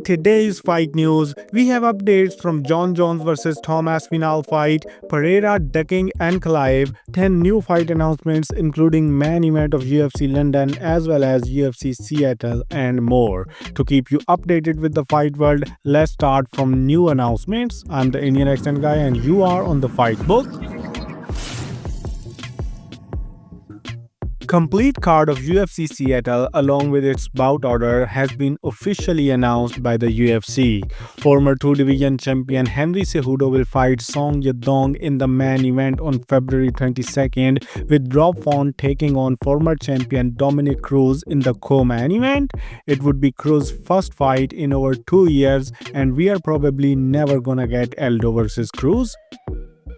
Today's fight news, we have updates from John Jones vs Tom Aspinall fight, Pereira ducking Ankalaev, 10 new fight announcements including main event of UFC London as well as UFC Seattle and more. To keep you updated with the fight world, let's start from new announcements. I'm the Indian accent guy and you are on the fight book. Complete card of UFC Seattle along with its bout order has been officially announced by the UFC. Former two-division champion Henry Cejudo will fight Song Yadong in the main event on February 22nd, with Rob Font taking on former champion Dominick Cruz in the co-main event. It would be Cruz's first fight in over 2 years and we are probably never gonna get Aldo vs Cruz.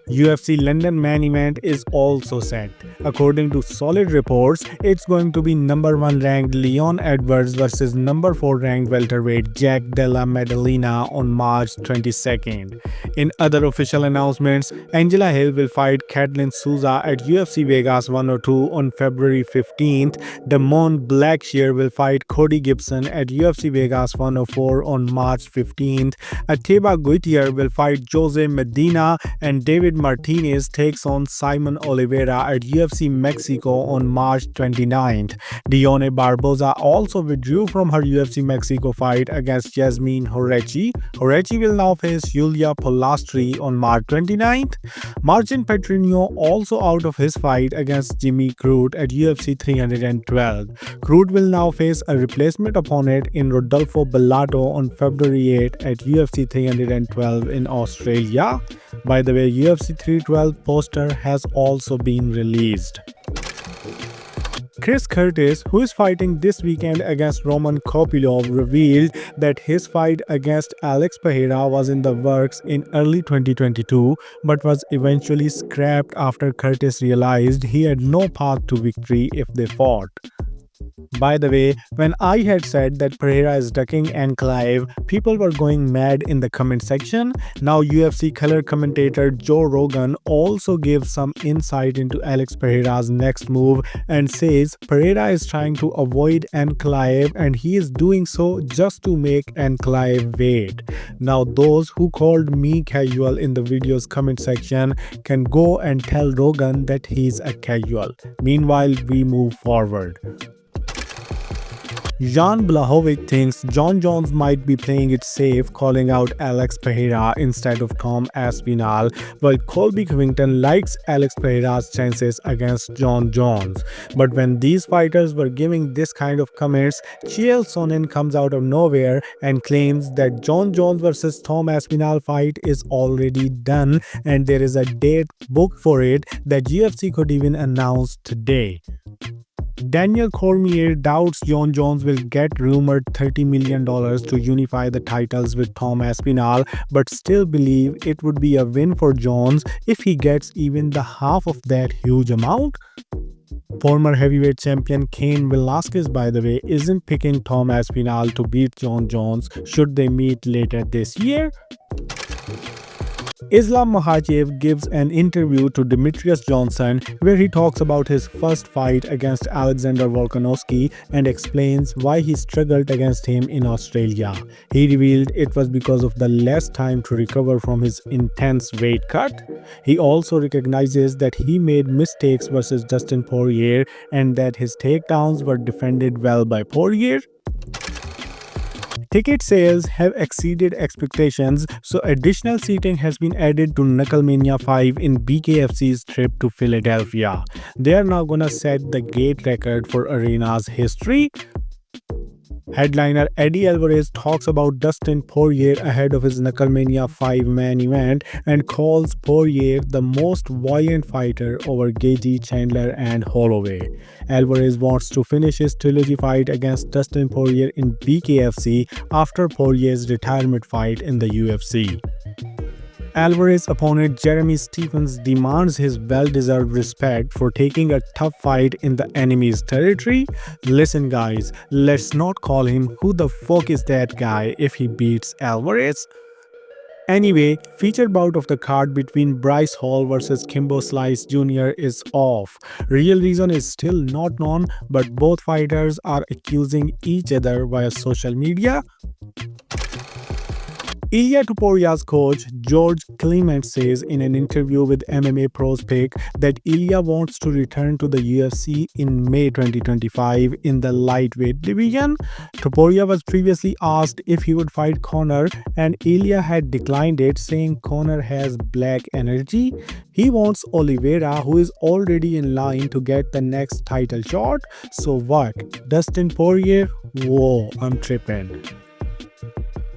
UFC London main event is also set. According to solid reports, it's going to be number 1 ranked Leon Edwards versus number 4 ranked welterweight Jack Della Maddalena on March 22nd. In other official announcements, Angela Hill will fight Katlyn Souza at UFC Vegas 102 on February 15th. Damon Blackshear will fight Cody Gibson at UFC Vegas 104 on March 15th. Ateba Guitier will fight Jose Medina and David Martinez takes on Simon Oliveira at UFC Mexico on March 29th. Dione Barboza also withdrew from her UFC Mexico fight against Yasmin Horechi. Horechi will now face Yulia Polastri on March 29th. Marcin Petrino also out of his fight against Jimmy Crute at UFC 312. Crute will now face a replacement opponent in Rodolfo Bellato on February 8 at UFC 312 in Australia. By the way, UFC 312 poster has also been released. Chris Curtis, who is fighting this weekend against Roman Kopylov, revealed that his fight against Alex Pereira was in the works in early 2022 but was eventually scrapped after Curtis realized he had no path to victory if they fought. By the way, when I had said that Pereira is ducking Ankalaev, people were going mad in the comment section. Now UFC color commentator Joe Rogan also gave some insight into Alex Pereira's next move and says Pereira is trying to avoid Ankalaev and he is doing so just to make Ankalaev wait. Now those who called me casual in the video's comment section can go and tell Rogan that he's a casual. Meanwhile, we move forward. Jan Blachowicz thinks John Jones might be playing it safe, calling out Alex Pereira instead of Tom Aspinall, while Colby Covington likes Alex Pereira's chances against John Jones. But when these fighters were giving this kind of comments, Chael Sonnen comes out of nowhere and claims that John Jones vs Tom Aspinall fight is already done and there is a date booked for it that UFC could even announce today. Daniel Cormier doubts John Jones will get rumored $30 million to unify the titles with Tom Aspinall, but still believe it would be a win for Jones if he gets even the half of that huge amount. Former heavyweight champion Cain Velasquez, by the way, isn't picking Tom Aspinall to beat John Jones should they meet later this year. Islam Makhachev gives an interview to Demetrius Johnson where he talks about his first fight against Alexander Volkanovski and explains why he struggled against him in Australia. He revealed it was because of the less time to recover from his intense weight cut. He also recognizes that he made mistakes versus Dustin Poirier and that his takedowns were defended well by Poirier. Ticket sales have exceeded expectations, so additional seating has been added to KnuckleMania V in BKFC's trip to Philadelphia. They are now gonna set the gate record for arena's history. Headliner Eddie Alvarez talks about Dustin Poirier ahead of his KnuckleMania V main event and calls Poirier the most violent fighter over Gaethje, Chandler and Holloway. Alvarez wants to finish his trilogy fight against Dustin Poirier in BKFC after Poirier's retirement fight in the UFC. Alvarez's opponent Jeremy Stephens demands his well-deserved respect for taking a tough fight in the enemy's territory. Listen guys, let's not call him who the fuck is that guy if he beats Alvarez. Anyway, featured bout of the card between Bryce Hall vs Kimbo Slice Jr. is off. Real reason is still not known, but both fighters are accusing each other via social media. Ilia Topuria's coach George Clement says in an interview with MMA Pros Pick that Ilia wants to return to the UFC in May 2025 in the lightweight division. Topuria was previously asked if he would fight Conor, and Ilia had declined it, saying Conor has black energy. He wants Oliveira, who is already in line to get the next title shot. So what? Dustin Poirier? Whoa, I'm tripping.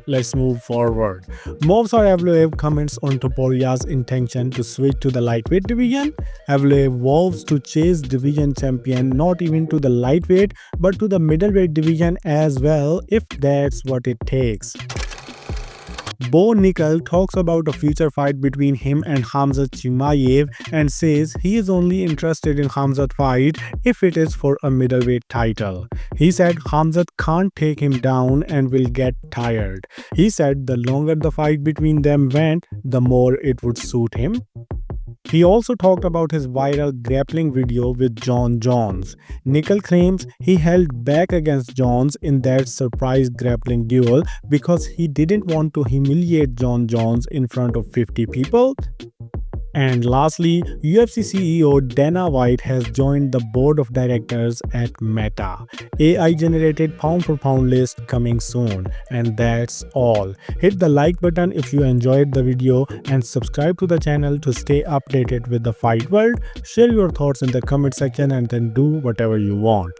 Let's move forward. Movsar Evloev comments on Topuria's intention to switch to the lightweight division. Evloev vows to chase division champion not even to the lightweight but to the middleweight division as well if that's what it takes. Nickal talks about a future fight between him and Khamzat Chimaev and says he is only interested in Khamzat fight if it is for a middleweight title. He said Khamzat can't take him down and will get tired. He said the longer the fight between them went, the more it would suit him. He also talked about his viral grappling video with Jon Jones. Nickal claims he held back against Jones in that surprise grappling duel because he didn't want to humiliate Jon Jones in front of 50 people. And lastly, UFC CEO Dana White has joined the board of directors at Meta. AI-generated pound-for-pound list coming soon. And that's all. Hit the like button if you enjoyed the video and subscribe to the channel to stay updated with the fight world. Share your thoughts in the comment section and then do whatever you want.